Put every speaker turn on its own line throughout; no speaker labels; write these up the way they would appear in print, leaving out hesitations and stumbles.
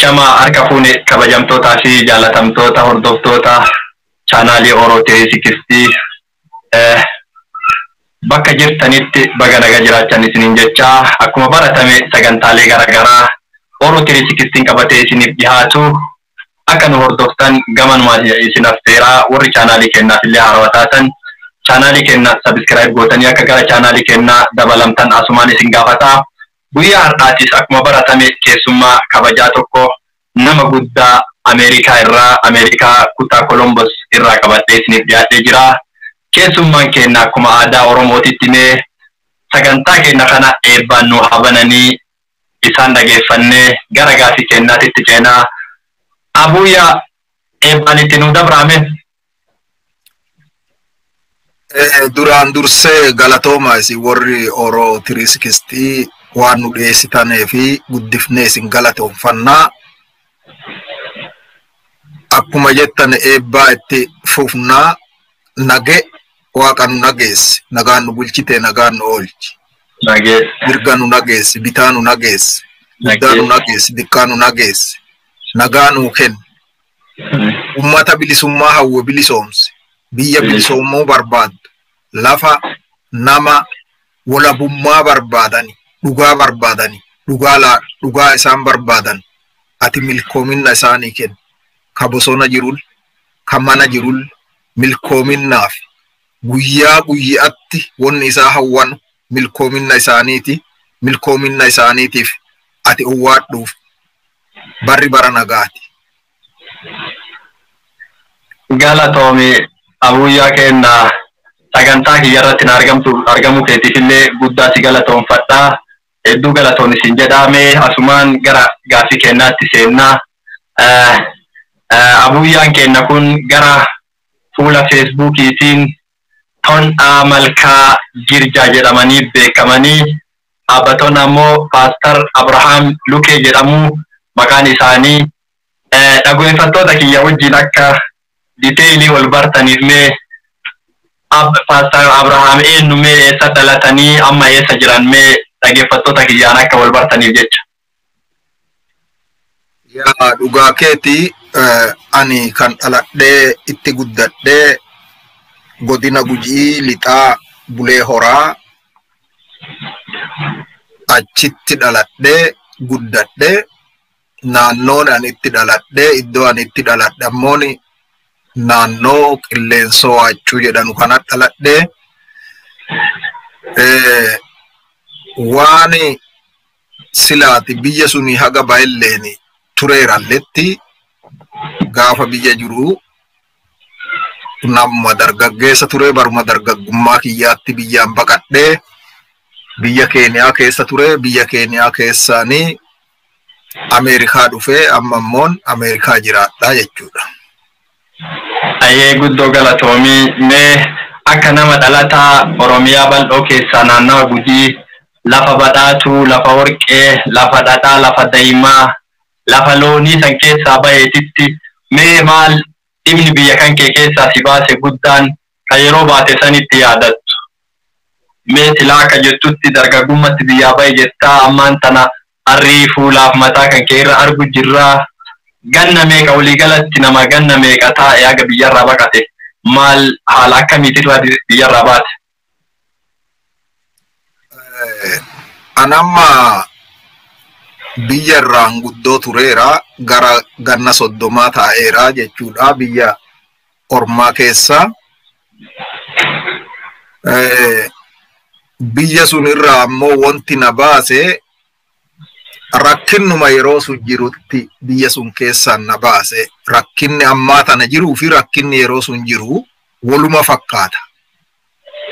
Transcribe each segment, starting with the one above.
Ashama harka fuune kabajamtootaa fi jaalatamtoota hordoftoota chaanaalii Oromoo TV bakka jirtanitti baga nagaa jiraachan isiniin jecha akkuma baratame sagantaalee garaagaraa Oromoo TV qabatee isiniif dhiyaatu akka nu hordoftan gamanuma isin affeeraa warri chaanaalii keenyaaf illee haarawaa taatan chaanaalii keenya subscribe gootanii akka gara chaanaalii keenyaa dabalamtan asumaan isin gaafata. Guyyaa har'aatis akkuma baratame keessummaa kabajaa tokko nama guddaa Ameerikaa kutaa Columbus irraa qabadhee isiniif dhiyaatee jira. Keessummaan keenya akkuma aadaa Oromootitti mee sagantaa keenya kana eebbaan nu habananii isaan dhageeffannee gara gaafii keenyaatti ceenaa. Abuya eebbaan itti nu dabrame.
Duraan dursee galatooma isin warri Oromoo 360 waan nu dhiyeessitanii fi guddifnee isin galatoomfannaa. Akkuma jettan eebbaa itti fufnaa nage waaqa nu nageessi nagaan nu bulchite nagaan nu oolchi. Mirga nu nageessi bitaa nu nageessi guddaa nu nageessi dikkaa nu nageessi nagaa nu kenni. Ummata bilisummaa hawwe bilisoomsi biyya bilisoomuu barbaaddu lafa nama walabummaa barbaadani dhugaa barbaadani dhugaa isaan barbaadan ati milkoominna isaanii kenni. Ka bosona jirul ka mana jirul milkoominnaaf guyyaa guyyaatti wanni isaa hawwan milkoominna isaaniitiif ati uwwaadhuuf barri bara nagaati.
Galatoomii Abuyaa keenya sagantaa kiyyarratti argamu keetiif illee guddaa si galatoonfadhaa. Hedduu galatoon isin jedhame asumaan gara gaafii keenyaatti seennaa. Abuyaan keenya kun gara fuula Facebookiitiin Ton'aa Malkaa Girjaa jedhamanii beekamanii dhaabbattoonni ammoo Pastor Abraham Lukee jedhamu maqaan isaanii. Dhaggeeffattoota kiyya wajjin akka diteelii wal bartaniif mee Pastor Abraham eenyu mee eessa dhalatanii amma eessa jiran mee dhaggeeffattoota kiyyaan akka wal bartaniif jecha.
Yaa dhugaa keetii ani kan dhaladhee itti guddadhee godina Gujii lixaa Bulee Horaa achitti dhaladhee guddadhee naannoon ani itti dhaladhee iddoo ani itti dhaladhe ammoo naannoo Qilleensoo Waachuu jedhanu kana dhaladhee waan silaati biyya suni haga baay'illeeni tureeralletti gaafa biyya jiru nama dargaggeessa ture baruma dargaggummaa kiyyaatti biyyaan baqadhee biyya Keeniyaa keessa ture biyya Keeniyaa keessaanii Ameerikaa dhufee amma ammoon Ameerikaa jiraadhaa jechuudha.
Ayyee guddoo galatoomii mee akka nama dhalataa Oromiyaa bal'oo keessaa naannawa Gujii lafa badhaatu lafa warqee lafa dhadhaa lafa daa'imaa lafa loonii san keessaa baheetitti mee maal dhimmi biyya kan kee keessaa si baase guddaan kan yeroo baate sanitti yaadattu. Mee silaa akka jettutti dargaggummaatti biyyaa bahe jettaa ammaan tana harrii fuulaaf mataa kan kee irra argu jirraa ganna meeqa waliigalatti nama ganna meeqa taa'e haga biyyarraa baqate maal haala akkamiitirraa biyyarraa baate?
Anamma biyyarraan guddoo tureera gara ganna 30 taa'eera jechuudha biyya ormaa keessa. Biyya sun irraa ammoo wanti na baase rakkinnuma yeroo sun jirutti biyya sun keessaan na baase rakkinni ammaa tana jiruu fi rakkinni yeroo sun jiru waluma fakkaata.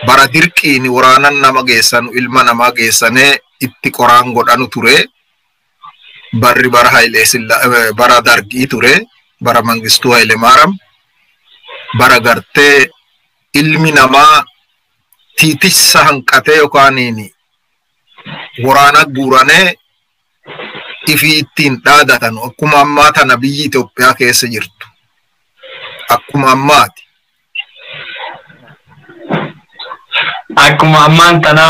Bara dirqiin waraanan nama geessanu ilma namaa geessanee itti qoraan godhanu ture. Barri bara bara Dargii ture bara Mangistuu Hayilemaariyaam bara gartee ilmi namaa tiitissa hanqatee yookaan waraana guuranee ifi ittiin dhaadatan akkuma ammaa tana biyyi Itoophiyaa keessa jirtu akkuma ammaati.
Akkuma ammaan tana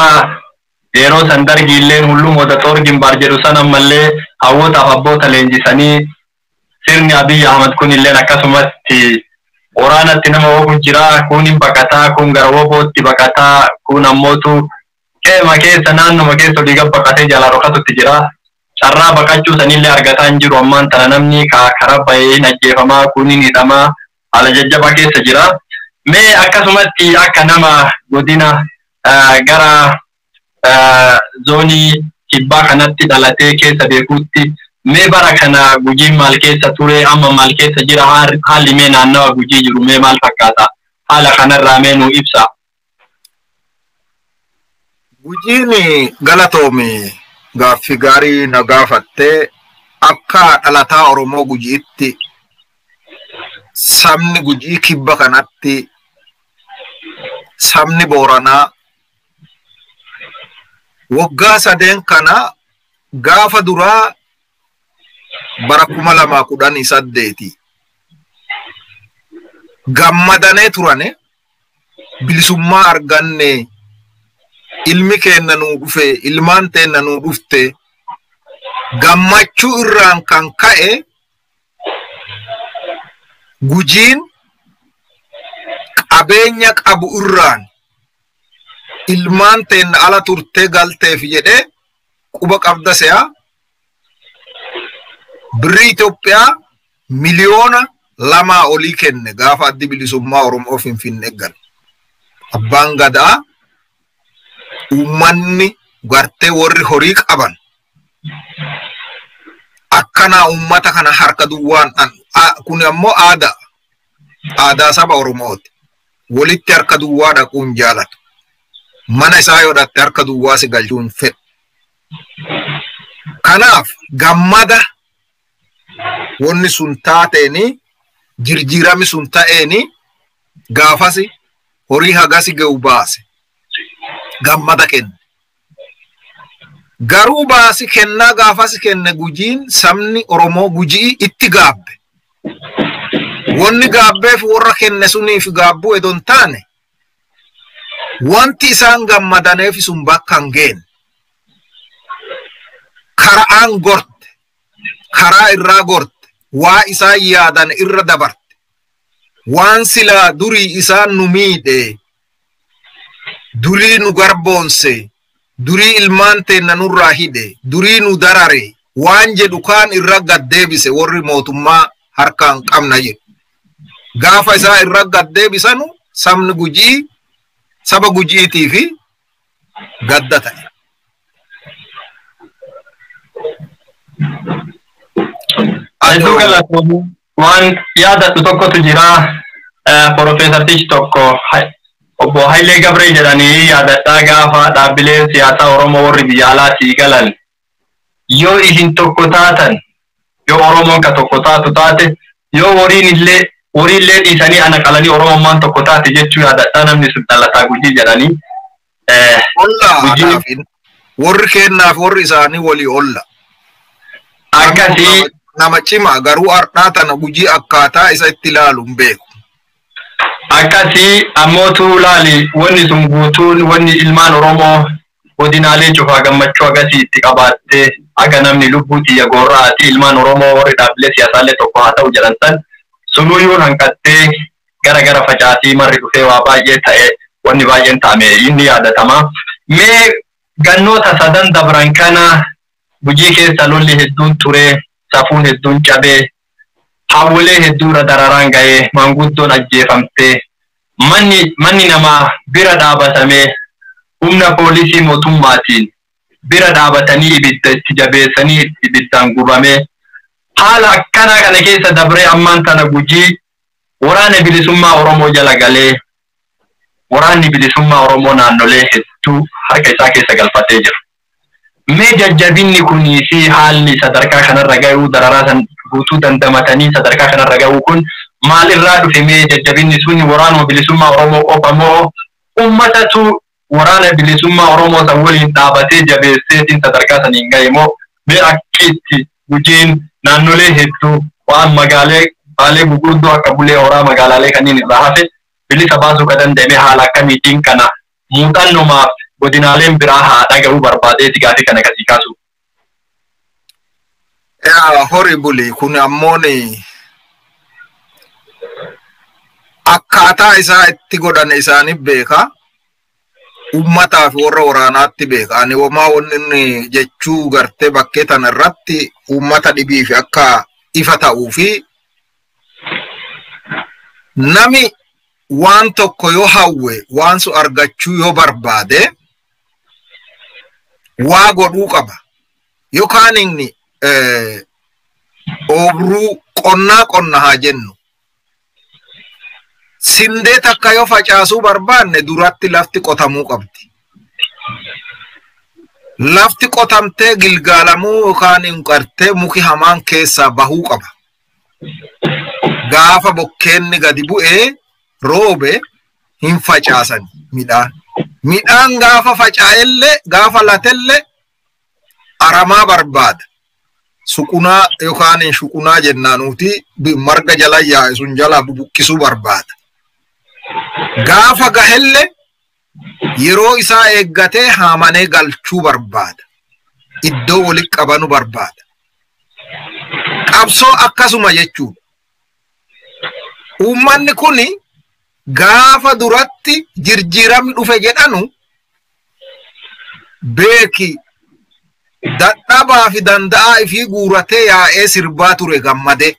yeroo san Dargii illee hulluu moota Toorgin bar jedhu san ammallee hawwata abboota leenjisanii sirni Abiy Ahmed kun illee akkasumatti waraanatti nama woofu jira kun hin baqataa kun gara woofootti baqataa kun ammootu qeema keessa naannuma keessa dhiiga baqatee jala rokatutti jira carraa baqachuu sanillee argataa hin jiru ammaan tana namni karaa bahee ajjeefamaa kun hin hidhamaa haala jajjabaa keessa jira mee akkasumatti akka nama godina gara zoonii kibbaa kanatti dhalatee keessa beekuutti mee bara kana Gujiin maal keessa ture amma maal keessa jira haalli mee naannawa Gujii jiru mee maal fakkaata haala kanarraa mee nu ibsa.
Gujiin galatoomi gaaffii gaarii na gaafattee akka dhalataa Oromoo Gujiitti sabni Gujii kibba kanatti sabni Booranaa waggaa sadeen kana gaafa duraa bara 2018 gammadanee turane bilisummaa arganne ilmi keenya nuu dhufe ilmaan teenna nuu dhufte gammachuu irraan kan ka'e Gujiin qabeenya qabu irraan ilmaan teenna ala turte galteef jedhe quba qabda se'a birrii Itoophiyaa miliyoona 2 olii kenne gaafa addi bilisummaa Oromoo Finfinnee gal abbaan gadaa ummanni gartee warri horii qaban akkana ummata kana harka duwwaan kun ammoo aadaa saba Oromooti walitti harka duwwaa dhaquun jaalatu mana isaa yoo dhatte harka duwwaa si galchuun fedhu kanaaf gammada wonni sun taateeni jirjiirami sun ta'eeni gaafasi horii hagasi ga'u baase gammada kenne garuu baasi kennaa gaafasi kenne Gujiin sabni Oromoo Gujii itti gaabbe wonni gaabbeef warra kenne suniif gaabbu edon taane wanti isaan gammadaneef sun bakka hin geenne karaan gorte karaa irraa gorte waa isaan yaadan irra dabarte waan sila durii isaan nu miidhe durii nu garboonse durii ilmaan teenna nurraa hidhe durii nu darare waan jedhu kaan irra gaddeebise warri mootummaa harkaan qabna jedhu gaafa isaa irra gaddeebisanu sabni Gujii saba Gujiitii fi gadda ta'e.
Adduu galatoomuu waan yaadatu tokkotu jira Profeesar Tichi tokko obbo Hayilee Gabree jedhanii yaadadhaa gaafa dhaabbileen siyaasaa Oromoo warri biyya alaatii galan yoo isin tokko taatan yoo Oromoon ka tokko taatu taate yoo woriillee dhiisanii ana qalanii Oromummaan tokko taate jechuu yaadadhaa namni sun dhalataa Gujii jedhanii
warri kennaaf warri isaanii walii olla
akkasii
nama cima garuu ardhaa tana Gujii akkaataa isa itti ilaalu hin beeku
akkasii ammootu laali wanni sun guutuun wanni ilmaan Oromoo godinaalee cufaa gammachuu agasii itti qabaattee aga namni lubbuu xiyya gorraati ilmaan Oromoo warri dhaabbilee siyaasaalee tokko haa ta'u jedhan san sunuyyuun hanqattee gara facaasii marri dhufee waa baay'ee ta'e wanni baay'een ta'ame inni yaadatama mee gannoota sadan dabran kana Gujii keessa lolli hedduun ture safuun hedduun cabee hawwalee hedduura dararaan ga'ee maanguddoon ajjeefamtee manni namaa bira dhaabatamee humna poolisii mootummaatiin bira dhaabatanii ibidda itti jabeessanii ibiddaan gubamee haala akkanaa kana keessa dabree ammaan tana Gujii waraana bilisummaa Oromoo jala galee waraanni bilisummaa Oromoo naannolee hedduu harka isaa keessa galfatee jira. Mee jajjabinni kunii fi haalli sadarkaa kanarra ga'uu dararaa san guutuu dandamatanii sadarkaa kanarra ga'uu kun maal irraa dhufe mee jajjabinni sun waraanuma bilisummaa Oromoo qofa moo ummatatu waraana bilisummaa Oromoo san waliin dhaabatee jabeesseetiin sadarkaa saniin ga'e moo mee akkiitti Gujiin naannolee hedduu waan magaalaalee gurguddoo akka Bulee Horaa magaalaalee kanneen irraa hafe bilisa baasuu ka danda'ame haala akkamiitiin kana muuxannomaaf godinaaleen biraa haa dhaga'uu barbaadeeti gaafii kana kasii kaasu.
horribly kun ammooni akkaataa isaa itti godhan isaanii beeka ummataa fi warra waraanaatti beeka ani homaa wanni jechuu gartee bakkee tan irratti ummata dhibii fi akka ifa ta'uu fi nami waan tokko yoo hawwe waan su argachuu yoo barbaade waa godhuu qaba yookaan inni obruu qonna haa jennu sindee takka yoo facaasuu barbaanne duratti lafti qotamuu qabdi lafti qotamtee gilgaalamuu yookaan hin qartee muki hamaan keessaa bahuu qaba gaafa bokkeenni gadi bu'ee roobe hin facaasan midhaan gaafa facaa'ellee gaafa latelle aramaa barbaada suqunaa yookaan shuqunaa jennaanuuti marga jala yaa'e sun jala bubuqqisuu barbaada gaafa gahelle yeroo isaa eeggatee haamanee galchuu barbaada iddoo walitti qabanu barbaada qabsoo akkasuma jechuudha ummanni kuni gaafa duratti jirjiiramni dhufe jedhanu beeki dadhabaa fi danda'aa fi guuratee yaa'ee sirbaa ture gammade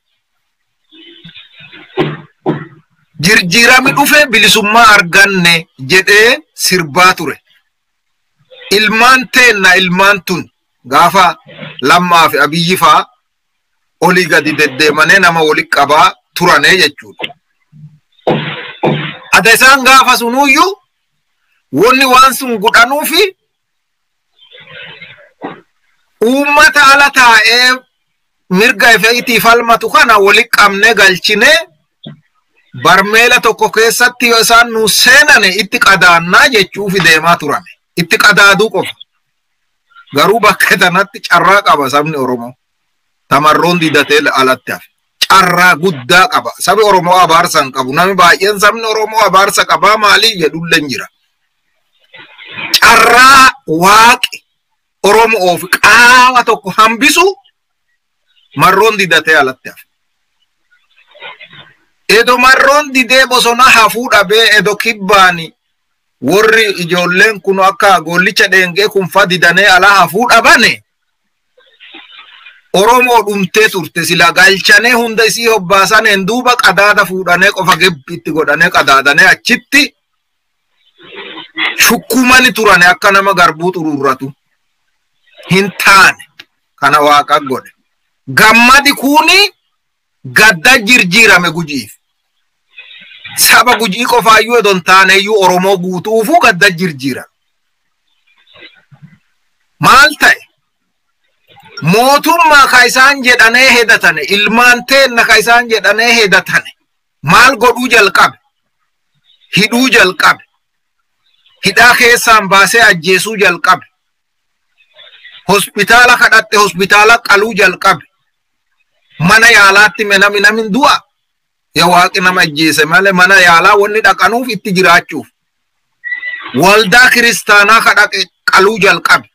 jirjiiramni dhufe bilisummaa arganne jedhee sirbaa ture ilmaan teenna ilmaan tun gaafa Lammaa fi Abiyyi faa olii gadi deddeemanii nama walitti qabaa turane jechuudha ada isaan gaafa sunuyyuu wonni waan sun godhanuufi ummata ala taa'ee mirga ifeetii falmatu kana walitti qabnee galchine barmeela tokko keessatti yoo isaan nu seenane itti qadaannaa jechuufi deemaa turame itti qadaaduu qofa garuu bakka tanatti carraa qaba sabni Oromoo tamarroon didatee alatti hafe carraa guddaa qaba sabi Oromoo abaarsan qabu nami baay'een sabni Oromoo abaarsa qabaa maalii jedhulleen jira carraa waaqi Oromoo fi qaawa tokko hambisu marroon didatee alatti hafe edo marroon didee bosona hafuu dhabee edo kibbaani warri ijoolleen kun akka gollicha dheengee kun fadidanee ala hafuu dhabane Oromoo dhumtee turte sila galchane hunda isii hobbaasan duuba qadaada fuudhanee qofa gebbitti godhanee qadaadane achitti shukkumani turane akka nama garbuu xururratu hin taane kana waaqa godhe gammadi kuni gadda jirjiirame gujiif saba gujii qofaayyuu edon taaneyyuu Oromoo guutuufu gadda jirjiirame maal ta'e mootummaa ka isaan jedhanee hedatane ilmaan teenna ka isaan jedhanee hedatane maal godhuu jalqabe hidhuu jalqabe hidhaa keessaan baasee ajjeesuu jalqabe hospitaala kadhatte hospitaala qaluu jalqabe mana yaalaatti namin du'a ya waaqi nama ajjeese malee mana yaalaa wanni dhaqanuuf itti jiraachuuf waldaa kiristaanaa kadhaqe qaluu jalqabe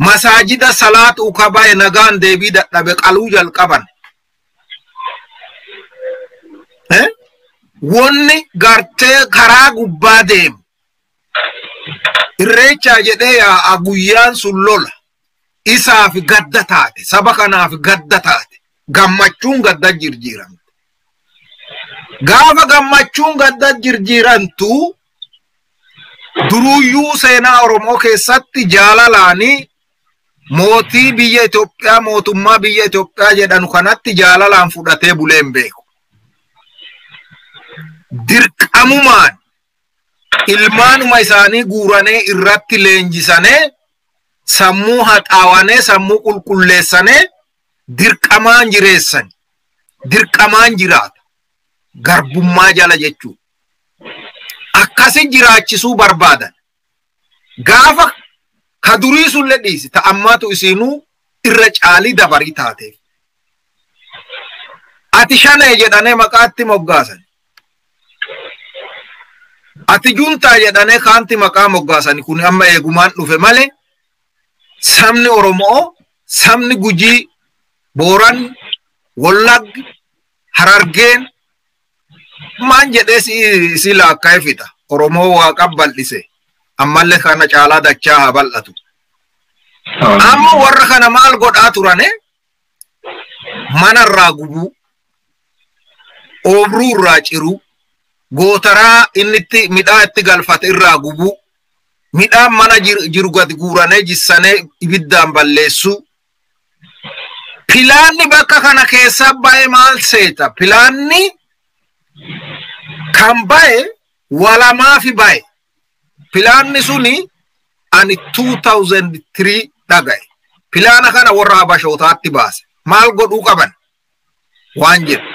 masajida salaat ukabaye nagaan deebii dadhabe qaluu jalqaban wonni gartee karaa gubbaa deemu irreechaa jedhee yaa guyyaan sun lola isaaf gadda taate saba kanaaf gadda taate gammachuun gadda jirjiiramte gaafa gammachuun gadda jirjiirantu duruyyuu seenaa Oromoo keessatti jaalalaanii mootii biyya Itoophiyaa mootummaa biyya Itoophiyaa jedhanu kanatti jaalalaan fudhatee buleen beeku dirqamumaan ilmaanuma isaanii guuranii irratti leenjisanii sammuu haxaawanee sammuu qulqulleessanee dirqamaan jireessan dirqamaan jiraata garbummaa jala jechuudha akkasi jiraachisuu barbaadan gaafa kadurii sulle dhiisi ta'ammaatu isinuu irra caalii dabarii taateef ati shanee jedhanee maqaatti moggaasan ati juntaa jedhanee kaanti maqaa moggaasani kun amma eegumaan dhufe malee sabni Oromoo sabni Gujii, Booran, Wallaggi, Harargeen maan jedhee si laakkaa'ee fixa. Oromoo Waaqa bal'ise. Ammallee kana caalaa dachaa haa bal'atu. Amma warra kana maal godhaa turane? Manarraa gubuu, oobruu irraa ciruu, gootaraa inni itti midhaan itti galfate irraa gubuu, midhaan mana jiru gadi guuranii jissanii ibiddaan balleessuu. Pilaanni bakka kana keessa baay'ee maal seeta? Pilaanni kan baay'ee walamaa fi baay'ee. Pilaanni suni ani 2003 dhagaye. Pilaana kana warra Habashootaatti baase. Maal godhuu qaban? Waan jedhu.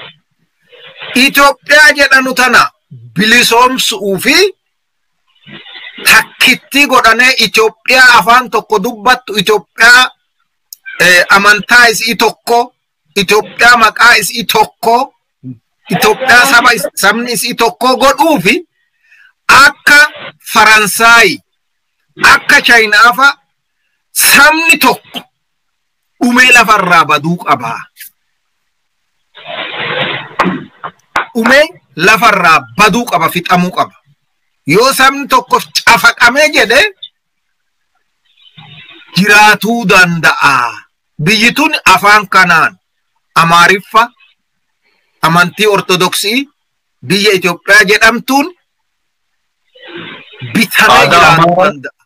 Itoophiyaa jedhanu tana bilisoomsuu fi takkitti godhanee Itoophiyaa afaan tokko dubbattu, Itoophiyaa amantaa isii tokko, Itoophiyaa maqaa isii tokko, Itoophiyaa sabni isii tokko godhuu fi akka Faransaay, akka Chaayinaafa sabni tokko dhumee lafarraa baduu qaba. Dhumee lafarraa baduu qaba, fixamuu qaba. Yoo sabni tokko cafaqamee jedhe jiraatuu danda'a. Biyyi tun afaan kanaan Amaariffa, amantii Ortodoksii, biyya Itoophiyaa jedhamtuun bitamee jiraatuu danda'a.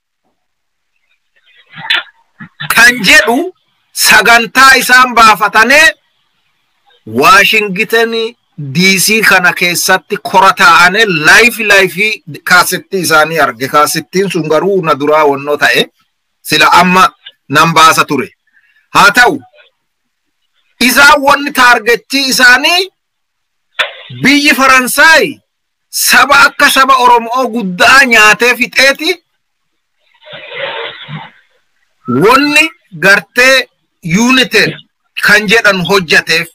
Kan jedhu sagantaa isaan baafatanii Washington DC kana keessatti kora taa'anii live kaasettii isaanii arge. Kaasettiin sun garuu na duraa wannoo ta'e sila amma nan baasa ture. Haa ta'u isaan wanni taargetii isaanii biyyi Faransaay saba akka saba Oromoo guddaa nyaatee fixeeti. Wanni gartee united kan jedhan hojjateef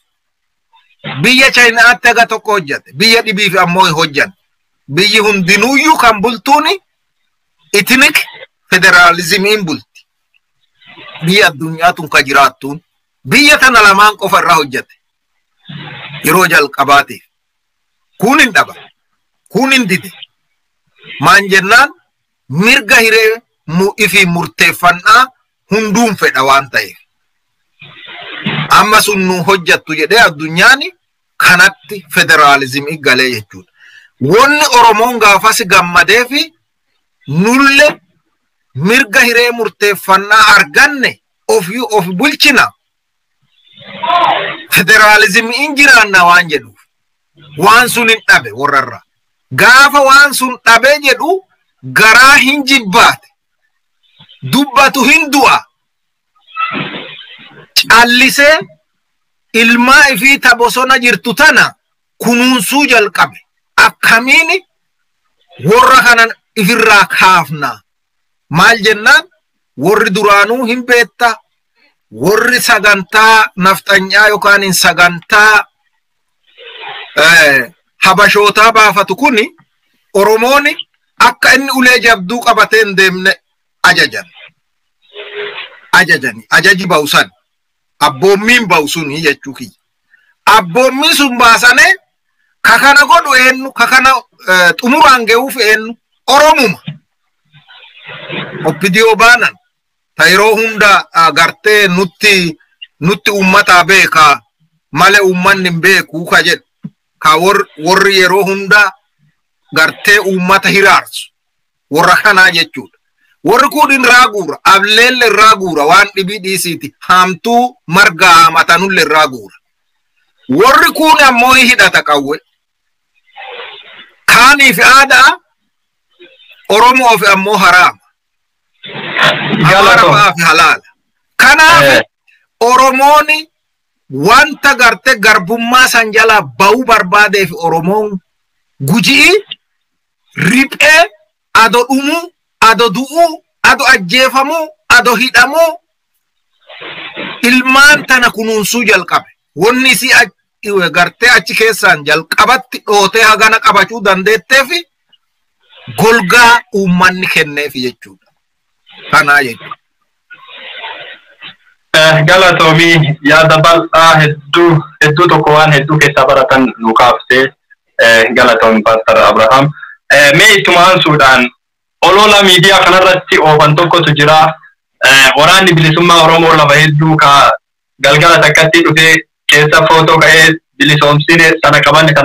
biyya Chaayinaatti aga tokko hojjate, biyya dhibiif ammoo hojjan. Biyyi hundinuuyyuu kan bultuuni ethnic federalismiin bulti. Biyya addunyaatun ka jiraattuun biyya tana lamaan qofa irraa hojjate yeroo jalqabaatiif. Kun hin dhaba, kun hin dide. Maan jennaan mirga hiree ifi murteeffannaa hunduun fedha waan ta'eef. Amma sun nu hojjattu jedhee addunyaan kanatti federalizimii galee jechuudha. Wanni Oromoon gaafas gammadee fi nulle mirga hiree murteeffannaa arganne of bulchina. Federalizimiin jiraanna waan jedhuuf. Waan sun hin dhabe warrarra. Gaafa waan sun dhabe jedhu garaa hin jibbaate. Dubbatu hin du'a. Callisee ilmaa ifii bosona jirtu tana kunuunsuu jalqabe. Akkamiin warra kanan ifirraa kaafna. Maal jennaan warri duraanuu hin beetta. Warri sagantaa naftanyaa yookaan sagantaa Habashootaa baafatu kuni Oromooni akka inni ulee jabduu qabatee hin deemne ajajani. Ajaji bausan. Abboommiin bausuni jechuu kiyya. Abboommiin sun baasane kakana godhu eenyu, kakana xumuraan ga'uuf eenyu Oromuma. Oppidiyoo baanan ta yeroo hunda gartee nutti ummata beekaa malee ummanni hin beekuu ka jedhu. Ka warri yeroo hunda gartee ummata hiraarsu warra kanaa jechuudha. Warri kun irraa guura, ableelle irraa guura, waan dhibii dhiisiiti. Haamtuu margaa haamatanulle irraa guura. Warri kun ammoo hidhata qawwe. Kaaniif aadaa Oromoof ammoo haraama. Haramaa fi halaala. Kanaaf Oromooni wanta garte garbummaa san jala ba'uu barbaadeef Oromoon Gujii riphee ado dhumuu, ado du'uu, ado ajjeefamuu, ado hidhamuu ilmaan tana kunuunsuu jalqabe. Wanni isii gartee achi keessaan jalqabatti dhootee hagana qabachuu dandeetteef golgaa uummanni kenneef jechuudha. Kanaa jechuudha.
galatoomii yaada bal'aa hedduu tokko waan hedduu keessaa baratan nu kaaftee galatoomi Pastor Abraham. Mee ittuma aansuudhaan olola miidiyaa kanarratti oofan tokkotu jira. Waraanni bilisummaa Oromoo lafa hedduu ka galgala takkatti dhufee keessa footoo ka'ee bilisoomsine sana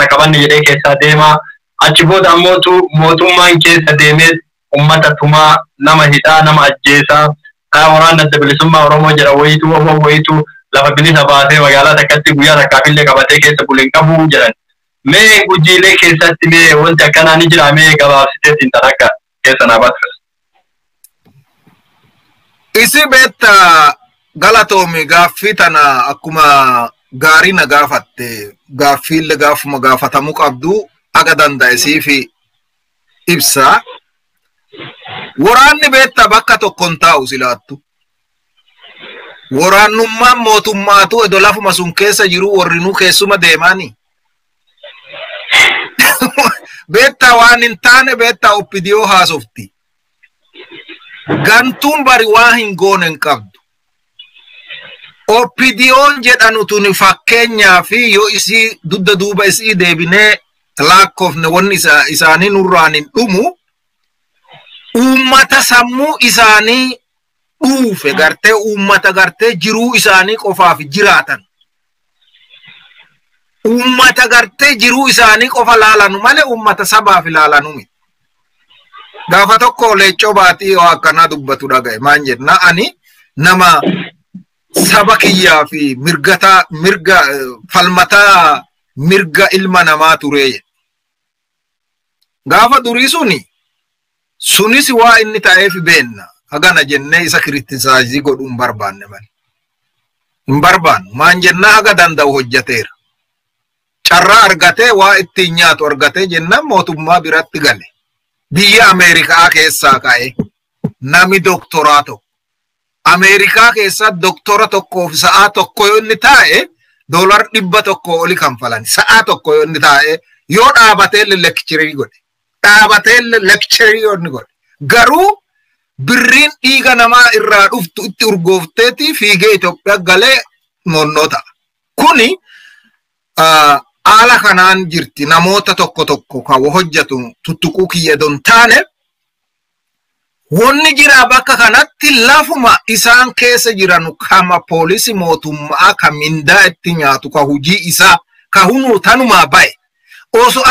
qabanne jedhee keessaa deemaa. Achi booda ammoo mootummaan keessa deemee ummata tumaa nama hidhaa nama ajjeesaa. Waraanni adda bilisummaa Oromoo jedha wayitu lafa bilisa baasee magaalaa takkatti guyyaa takkaafillee qabatee keessa buleen qabu jedhan. Mee gujiilee keessatti mee wanti akkanaa ni jira mee gabaabsitee siin akka keessa naa baatu.
Isi beetta galatoomi gaaffii tana akkuma gaarii na gaafatte gaaffiille gaafuma gaafatamuu qabdu aga danda'esii fi ibsa. Waraanni beetta bakka tokkon taa'u silaattu. Waraannummaan mootummaatu edo lafuma sun keessa jiru warrinuu keessuma deemaani. Beetta waan hin taane beetta oppidiyoo haasofti. Gantuun bari waa hin goonen qabdu. Oppidiyoon jedhanu tuni fakkeenyaa fi yoo isii dudda duuba isii deebinee lakkoofne wanni isaanii nurraan hin dhumu. Ummata sammuu isaanii dhuufe gartee ummata gartee jiruu isaanii qofaaf jiraatan. Ummata gartee jiruu isaanii qofa laalanu malee ummata sabaaf laalanu miti. Gaafa tokko leechoo baatii yoo akkanaa dubbatu dhagaye maan jenna ani nama saba kiyyaa fi falmataa mirga ilma namaa ture. Gaafa durii sunis waa inni ta'eef beenna hagana jennee isa kiritisaayizii godhuu hin barbaanne malee. Hin barbaannu maan jennaa haga danda'u hojjateera. Carraa argatee waa ittiin nyaatu argatee jennaan mootummaa biratti gale. Biyya Ameerikaa keessaa ka'e nami doktoraa tokko. Ameerikaa keessaa doktora tokkoof sa'aa tokko yoo inni taa'e $100 oli kanfalan. Sa'aa tokko yoo inni taa'e yoo dhaabatee lekchirii godhe. Dhaabatee lekchirii yoo inni godhe. Garuu birriin dhiiga namaa irraa dhuftu itti urgoofteeti fiigee Itoophiyaa galee moonnoo ta'a. Kuni haala kanaan jirti namoota tokko kan hojjetu tuttuquu kiyya don taane wanni jira bakka kanatti lafuma isaan keessa jiran kama poolisii mootummaa kan mindaa itti nyaatu ka hujii isaa ka hunu tanumaa baye osoo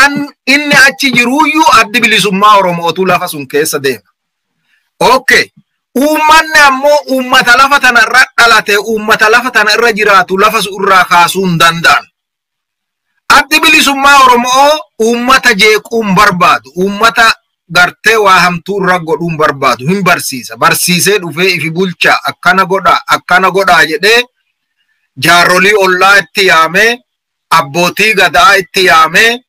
inni achi jiruyyuu addi bilisummaa Oromootu lafa sun keessa deema. Okay. Uummanni ammoo uummata lafa tana irra dhalate uummata lafa tana irra jiraatu lafa irraa kaasuu hin danda'an. Addi bilisummaa Oromoo uummata jeequun barbaadu uummata gartee waa hamtuu irra godhuun barbaadu hin barsiisa. Barsiisee dhufee ifi bulchaa akkana godhaa jedhee jaarolii ollaa itti yaamee abbootii gadaa itti yaamee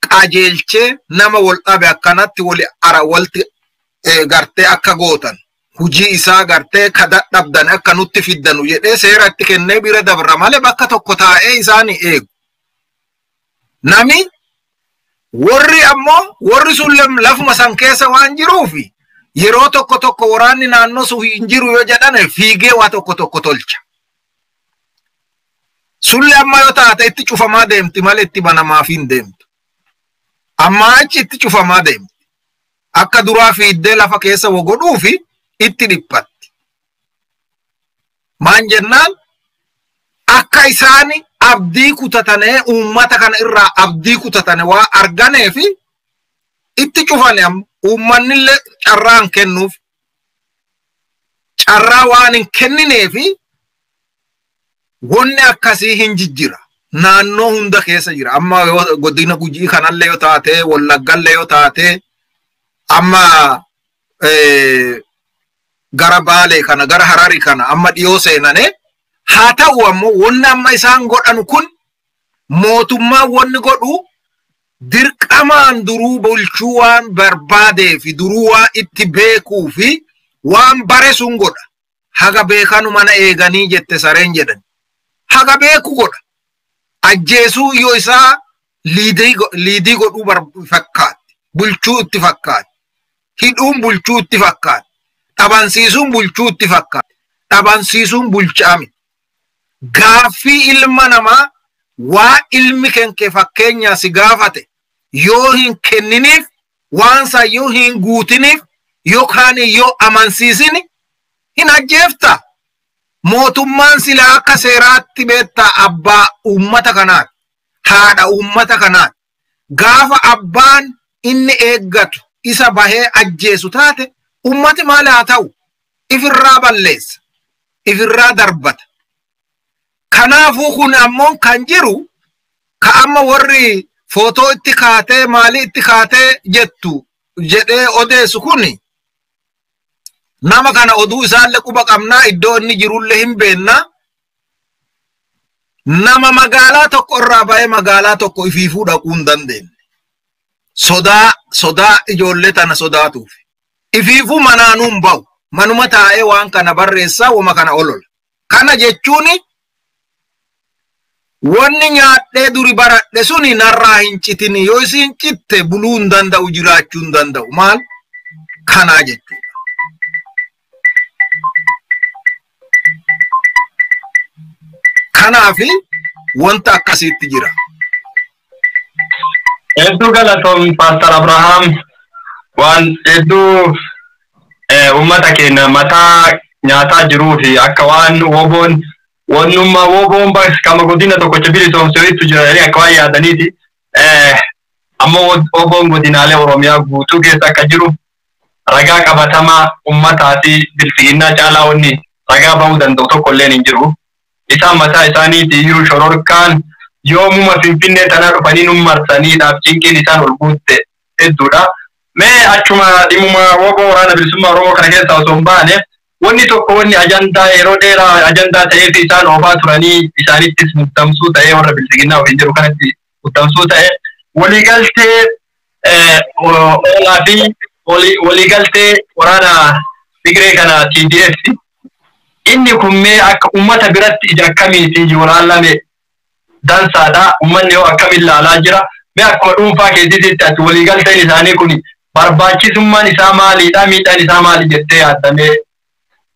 qajeelchee nama wal dhabe akkanatti walti gartee akka gootan. Hujii isaa gartee kadadhabdan akka nutti fiddanu jedhee seera itti kennee bira dabra malee bakka tokko taa'ee isaanii eegu. Nami warri ammoo warri sun lafuma san keessa waan jiruufi yeroo tokko waraanni naannoo sun hin jiru yoo jedhane fiigee waa tokko tolcha. Sulli amma yoo taate itti cufamaa deemti malee itti banamaaf hin deemtu. Amma achi itti cufamaa deemti. Akka duraa fiiddee lafa keessa wogodhuufi itti dhiphatti. Maan jennaan akka isaani abdii kutatane uummata kana irraa abdii kutatane waa arganeefi itti cufane uummanillee carraan kennuuf carraa waan hin kennineefi wanni akkasii hin jijjira. Naannoo hunda keessa jira. Amma godina Gujii kanallee yoo taate Wallaggallee yoo taate amma gara Baalee kana gara Harari kana amma dhiyoo seenane haa ta'u ammoo wanni amma isaan godhan kun mootummaa wanni godhu dirqamaan duruu bulchuu waan barbaadee fi duruu waan itti beekuu fi waan bare sun godha. Haga beekanu mana eeganii jette sareen jedhan. Haga beeku godha. Ajjeesuu yoo isaa liidii godhuu fakkaatti. Bulchuu itti fakkaatti. Hidhuun bulchuu itti fakkaatti. Dhabansiisuun bulchuu itti fakkaatti. dhabansiisuun bulchaami. Gaaffii ilma namaa waa ilmi kenke fakkeenyaa si gaafate yoo hin kenniniif waan isaa yoo hin guutiniif yookaan yoo amansiisini hin ajjeefta. Mootummaan sila akka seeraatti beektaa abbaa uummata kanaati. Haadha uummata kanaati. Gaafa abbaan inni eeggatu isa bahee ajjeesu taate ummati maal haa ta'u? Ifirraa balleessa. Ifirraa darbata. Kanaafuu kun ammoo kan jiru ka amma warri footoo itti kaatee maalii itti kaatee jettu jedhee odeessu kuni nama kana oduu isaallee quba qabnaa iddoo inni jirullee hin beennaa. Nama magaalaa tokko irraa bahee magaalaa tokko ifiifuu dhaquu hin dandeenye. Sodaa ijoollee tana sodaatuuf. Ifiifuu manaanuun bahu. Manuma taa'ee waan kana barreessaa wama kana olola. Kana jechuuni wanni nyaadhee duri baradhe suni narraa hin citini. Yoo isin citte buluu hin danda'u jiraachuu hin danda'u. Maal? Kanaa jechuudha. Kanaafi wanta akkasitti jira.
Hedduu galatoom Pastor Abraham waan hedduu ummata keenya mataa nyaataa jiruu fi akka waan woboon wannummaa woboon kama godina tokkocha bilisoomsootu jira akka waan yaadaniiti. Ammoo woboon godinaalee Oromiyaa guutuu keessa akka jiru ragaa qabatamaa ummataati bilfiinnaa caalaa wanni ragaa bahuu danda'u tokkolleen hin jiru. Isaan mataa isaaniitii iyyuu shororkaan yoomuma Finfinnee tanaa dhufanii nummarsaniidhaaf cinqiin isaan ol guutte hedduudha. Mee achuma dhimuma woboo waraana bilisummaa Oromoo kana keessa osoo hin baane wanni tokko wanni ajandaa yeroo dheeraa ajandaa ta'ee fi isaan oofaa turanii isaanittis muttamsuu ta'ee warra bilisiginnaa ofiin jiru kanatti muttamsuu ta'ee waliigaltee oolaa fi waliigaltee waraana Tigree kana TDF inni kun mee akka ummata biratti ija akkamiitiin yoolaalame dansaadha. Ummanni yoo akkamiin ilaalaa jira. Mee akkuma dhuunfaa keessatti ati waliigalteen isaanii kun barbaachisummaan isaa maaliidha? Miidhaan isaa maali jettee yaadamee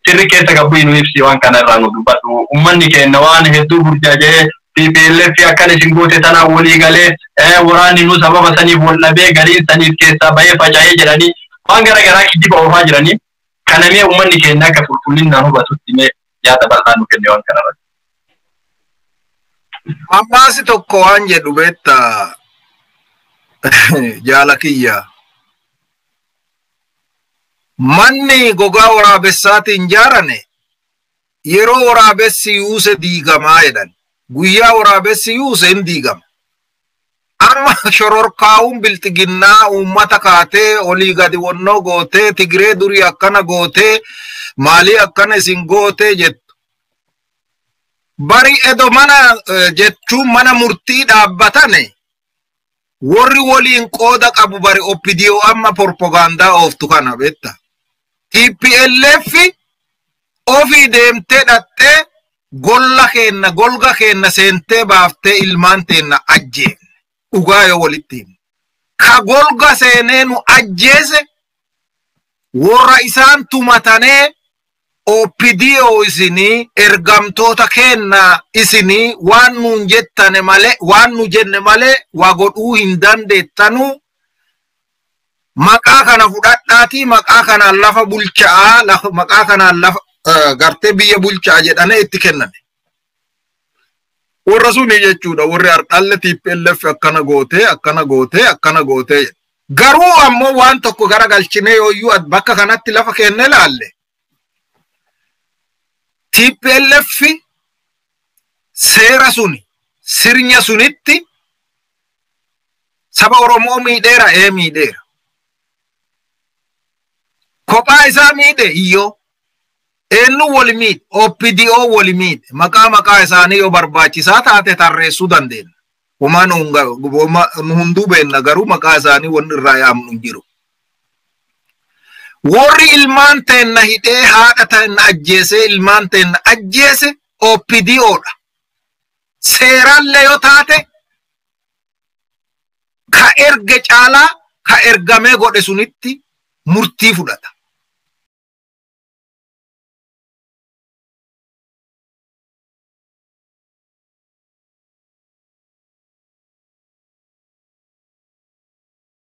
sirri keessa gabbuu nu ibsi waan kana irraa nu dubbadhu. Ummanni keenya waan hedduu burjaajee PPLF akkana isin goote tanaa waliigalee waraanni nu sababa saniif wal dhabee galiin saniif keessaa bahee faca'ee jedhanii waan garaagaraa kijiba oofaa jiranii. Kana mee ummanni keenya akka qulqullinaan hubatutti mee yaada bal'aa nu kenne waan kanarratti.
Mammaasi tokko waan jedhu beektaa jaala kiyya. Manni gogaa waraabessaatiin ijaarame yeroo waraabessi yuuse diigamaa jedhan. Guyyaa waraabessi yuuse hin diigama. Amma shororkaa'uun biltiginnaa uummata kaatee olii gadi wonnoo gootee Tigree durii akkana gootee maalii akkana isin gootee jettu. Bari edo mana jechuun mana murtii dhaabbatane warri waliin qooda qabu bari OPDO amma propagaandaa ooftu kana beekta. TPLF ofii deemtee dhattee golga keenna seentee baaftee ilmaan teenna ajjeefne. Dhugaa yoo walitti ka golga seenee nu ajjeese warra isaan tumatanee OPDO isinii ergamtoota keenna isinii waan nuun jettane malee waan nu jenne malee waa godhuu hin dandeettanu. Maqaa kana fudhadhaatii maqaa kanaan lafa bulchaa maqaa kanaan lafa gartee biyya bulchaa jedhanii itti kenname. Warra suni jechuudha warri hardhalle TPLF akkana gootee garuu ammoo waan tokko gara galchinee yooyyuu bakka kanatti lafa kenne laalle TPLF seera suni sirnya sunitti saba Oromoo miidheera miidheera kophaa isaa miidhe iyyoo eenyu wal miidhe OPDO wal miidhe maqaa isaanii yoo barbaachisaa taate tarreessuu dandeenya. Homaan hunduu beenna garuu maqaa isaanii wanni irraa yaamnu hin jiru. Warri ilmaan teenna hidhee haadha teenna ajjeese ilmaan teenna ajjeese OPDOdha. Seeraallee yoo taate ka erge caalaa ka ergamee godhe sunitti murtii fudhata.